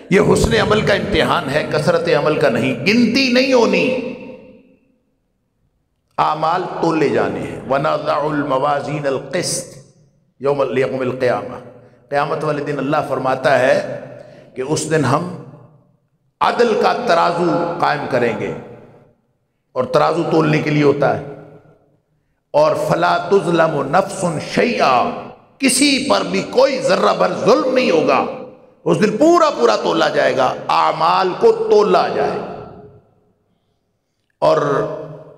یہ حسن عمل کا امتحان ہے، کثرت عمل کا نہیں، گنتی نہیں ہونی، اعمال تولے جانے ہیں۔ وَنَضَعُ الْمَوَازِينَ الْقِسْطَ یوم القیامہ، قیامت والے دن اللہ فرماتا ہے کہ اس دن ہم عدل کا ترازو قائم کریں گے، اور ترازو تولنے کے لیے ہوتا ہے، اور فَلَا تُظْلَمُ نَفْسٌ شَيْئًا، کسی پر بھی کوئی ذرہ بھر ظلم نہیں ہوگا، اس دن پورا پورا تولا جائے گا، اعمال کو تولا جائے گا۔ اور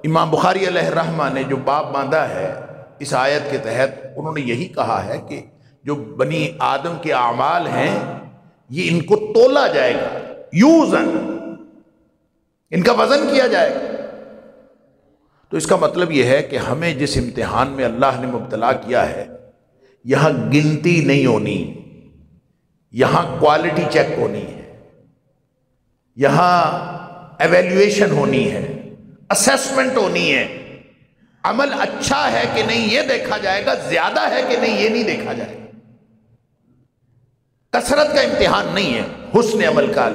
امام بخاری علیہ الرحمہ نے جو باب باندھا ہے اس آیت کے تحت، انہوں نے یہی کہا ہے کہ جو بنی آدم کے اعمال ہیں یہ ان کو تولا جائے گا، یوزن، ان کا وزن کیا جائے گا۔ تو اس کا مطلب یہ ہے کہ ہمیں جس امتحان میں اللہ نے مبتلا کیا ہے، یہاں گنتی نہیں ہونی، یہاں کوالٹی چیک ہونی ہے، یہاں ایویلیویشن ہونی ہے، اسیسمنٹ ہونی ہے۔ عمل اچھا ہے کہ نہیں یہ دیکھا جائے گا، زیادہ ہے کہ نہیں یہ نہیں دیکھا جائے گا۔ کثرت کا امتحان نہیں ہے، حسن عمل کا،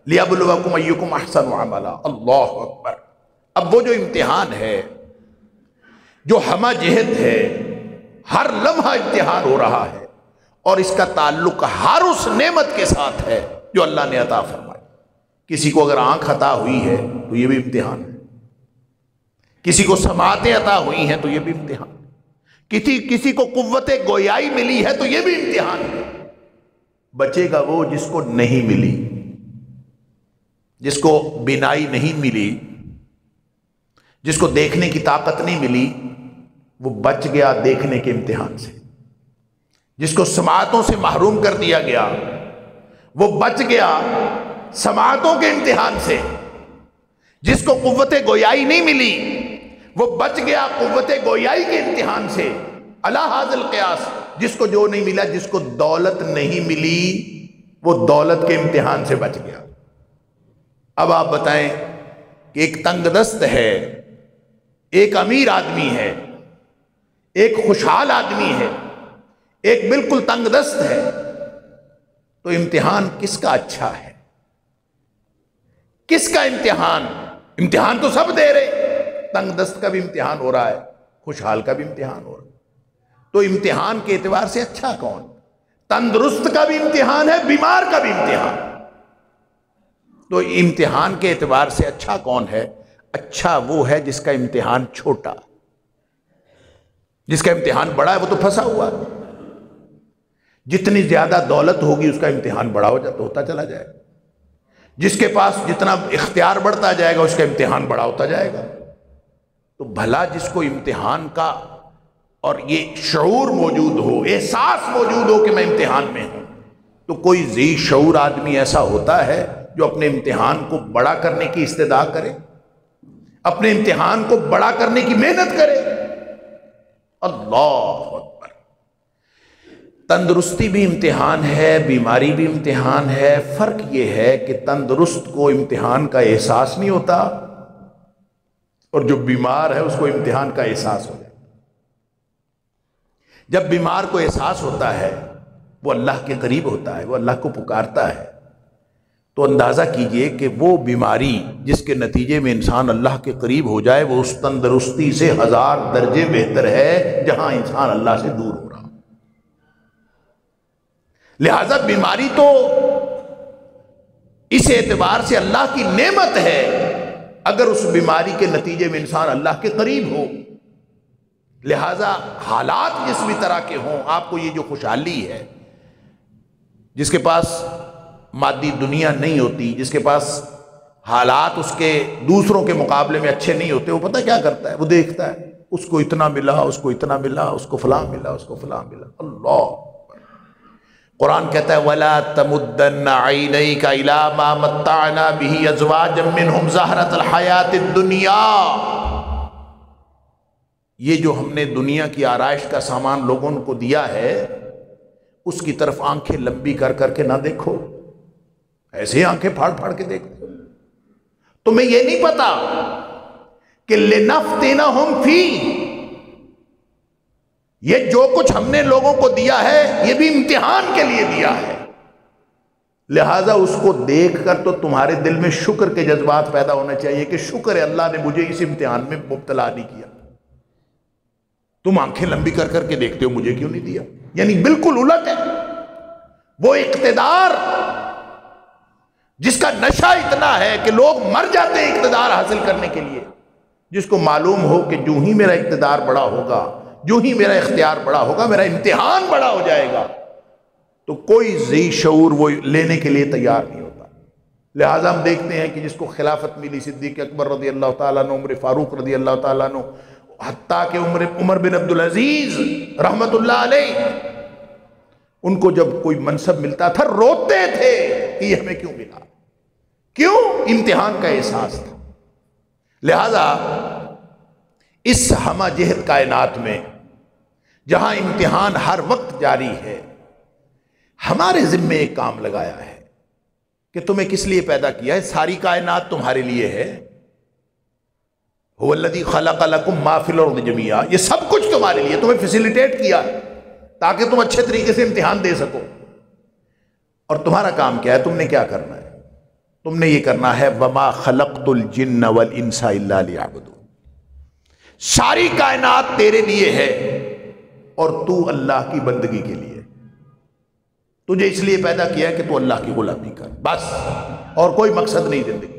لِيَبْلُوَكُمْ أَيُّكُمْ أَحْسَنُ عَمَلًا۔ اللہ اکبر۔ اب وہ جو امتحان ہے، جو ہمہ جہت ہے، ہر لمحہ امتحان ہو رہا ہے، اور اس کا تعلق ہر اس نعمت کے ساتھ ہے جو اللہ نے عطا فرمائی۔ کسی کو اگر آنکھ عطا ہوئی ہے تو یہ بھی امتحان ہے، کسی کو سماعتیں عطا ہوئی ہیں تو یہ بھی امتحان ہے، کسی کو قوت گویائی ملی ہے تو یہ بھی امتحان ہے۔ بچے گا وہ جس کو نہیں ملی، جس کو بینائی نہیں ملی، جس کو دیکھنے کی طاقت نہیں ملی، وہ بچ گیا دیکھنے کے امتحان سے۔ جس کو سماعتوں سے محروم کر دیا گیا وہ بچ گیا سماعتوں کے امتحان سے۔ جس کو قوت گویائی نہیں ملی وہ بچ گیا قوت گویائی کے امتحان سے۔ علی ھذا القیاس، جس کو جو نہیں ملا، جس کو دولت نہیں ملی وہ دولت کے امتحان سے بچ گیا۔ اب آپ بتائیں کہ ایک تنگ دست ہے، ایک امیر آدمی ہے، ایک خوشحال آدمی ہے، ایک بالکل تنگ دست ہے، تو امتحان کس کا اچھا ہے؟ کس کا امتحان؟ امتحان تو سب دے رہے، تنگ دست کا بھی امتحان ہو رہا ہے، خوشحال کا بھی امتحان ہو رہا ہے، تو امتحان کے اعتبار سے اچھا کون؟ تندرست کا بھی امتحان ہے، بیمار کا بھی امتحان۔ تو امتحان کے اعتبار سے اچھا کون ہے؟ اچھا وہ ہے جس کا امتحان چھوٹا، جس کا امتحان بڑا ہے وہ تو پھنسا ہوا ہے۔ جتنی زیادہ دولت ہوگی اس کا امتحان بڑا ہوتا چلا جائے گا، جس کے پاس جتنا اختیار بڑھتا جائے گا اس کا امتحان بڑا ہوتا جائے گا۔ تو بھلا جس کو امتحان کا اور یہ شعور موجود ہو، احساس موجود ہو کہ میں امتحان میں ہوں، تو کوئی ذی شعور آدمی ایسا ہوتا ہے جو اپنے امتحان کو بڑا کرنے کی استدعا کرے، اپنے امتحان کو بڑا کرنے کی محنت کرے؟ اللہ اکبر۔ تندرستی بھی امتحان ہے، بیماری بھی امتحان ہے۔ فرق یہ ہے کہ تندرست کو امتحان کا احساس نہیں ہوتا، اور جو بیمار ہے اس کو امتحان کا احساس ہو جاتا ہے۔ جب بیمار کو احساس ہوتا ہے، وہ اللہ کے قریب ہوتا ہے، وہ اللہ کو پکارتا ہے، تو اندازہ کیجئے کہ وہ بیماری جس کے نتیجے میں انسان اللہ کے قریب ہو جائے، وہ اس تندرستی سے 1000 درجے بہتر ہے جہاں انسان اللہ سے دور ہو رہا۔ لہذا بیماری تو اس اعتبار سے اللہ کی نعمت ہے اگر اس بیماری کے نتیجے میں انسان اللہ کے قریب ہو۔ لہذا حالات جس بھی طرح کے ہوں، آپ کو یہ جو خوشحالی ہے، جس کے پاس مادی دنیا نہیں ہوتی، جس کے پاس حالات اس کے دوسروں کے مقابلے میں اچھے نہیں ہوتے، وہ پتہ کیا کرتا ہے؟ وہ دیکھتا ہے اس کو اتنا ملا، اس کو اتنا ملا، اس کو فلاں ملا، اس کو فلاں ملا۔ اللہ، قرآن کہتا ہے وَلَا تَمُدَّنَّ عَيْنَيْكَ إِلَىٰ مَا مَتَّعْنَا بِهِ أَزْوَاجًا مِّنْهُمْ زَهْرَةَ الْحَيَاةِ الدُّنْيَا۔ یہ جو ہم نے دنیا کی آرائش کا سامان لوگوں کو دیا ہے، اس کی طرف آنکھیں لمبی کر کر کے نہ دیکھو، ایسے ہی آنکھیں پھاڑ پھاڑ کے دیکھو۔ تمہیں یہ نہیں پتا کہ لِنَفْتِنَهُمْ فِيهِ، یہ جو کچھ ہم نے لوگوں کو دیا ہے یہ بھی امتحان کے لیے دیا ہے۔ لہٰذا اس کو دیکھ کر تو تمہارے دل میں شکر کے جذبات پیدا ہونے چاہیے کہ شکر ہے اللہ نے مجھے اس امتحان میں مبتلا نہیں کیا. تم آنکھیں لمبی کر کر کے دیکھتے ہو مجھے کیوں نہیں دیا. یعنی بالکل الٹ ہے. وہ اقتدار جس کا نشہ اتنا ہے کہ لوگ مر جاتے ہیں اقتدار حاصل کرنے کے لیے، جس کو معلوم ہو کہ جو ہی میرا اقتدار بڑا ہوگا، جو ہی میرا اختیار بڑا ہوگا، میرا امتحان بڑا ہو جائے گا، تو کوئی ذی شعور وہ لینے کے لیے تیار نہیں ہوتا. لہٰذا ہم دیکھتے ہیں کہ جس کو خلافت ملی، صدیق اکبر رضی اللہ تعالیٰ عنہ، عمر فاروق رضی اللہ تعالیٰ عنہ، حتیٰ کہ عمر بن عبدالعزیز رحمت اللہ علیہ، ان کو جب کوئی منصب ملتا تھا روتے تھے کہ یہ ہمیں کیوں ملا. کیوں؟ امتحان کا احساس تھا. لہذا اس ہمہ جہت کائنات میں جہاں امتحان ہر وقت جاری ہے، ہمارے ذمے ایک کام لگایا ہے کہ تمہیں کس لیے پیدا کیا ہے. ساری کائنات تمہارے لیے ہے. هو الذی خلق لکم ما فی الارض جمیعا، یہ سب کچھ تمہارے لیے، تمہیں فیسیلیٹیٹ کیا ہے تاکہ تم اچھے طریقے سے امتحان دے سکو. اور تمہارا کام کیا ہے؟ تم نے کیا کرنا ہے؟ تم نے یہ کرنا ہے وما خلقت الجن والانس الا لیعبدون. ساری کائنات تیرے لیے ہے اور تو اللہ کی بندگی کے لیے. تجھے اس لیے پیدا کیا ہے کہ تو اللہ کی غلامی کر، بس، اور کوئی مقصد نہیں زندگی.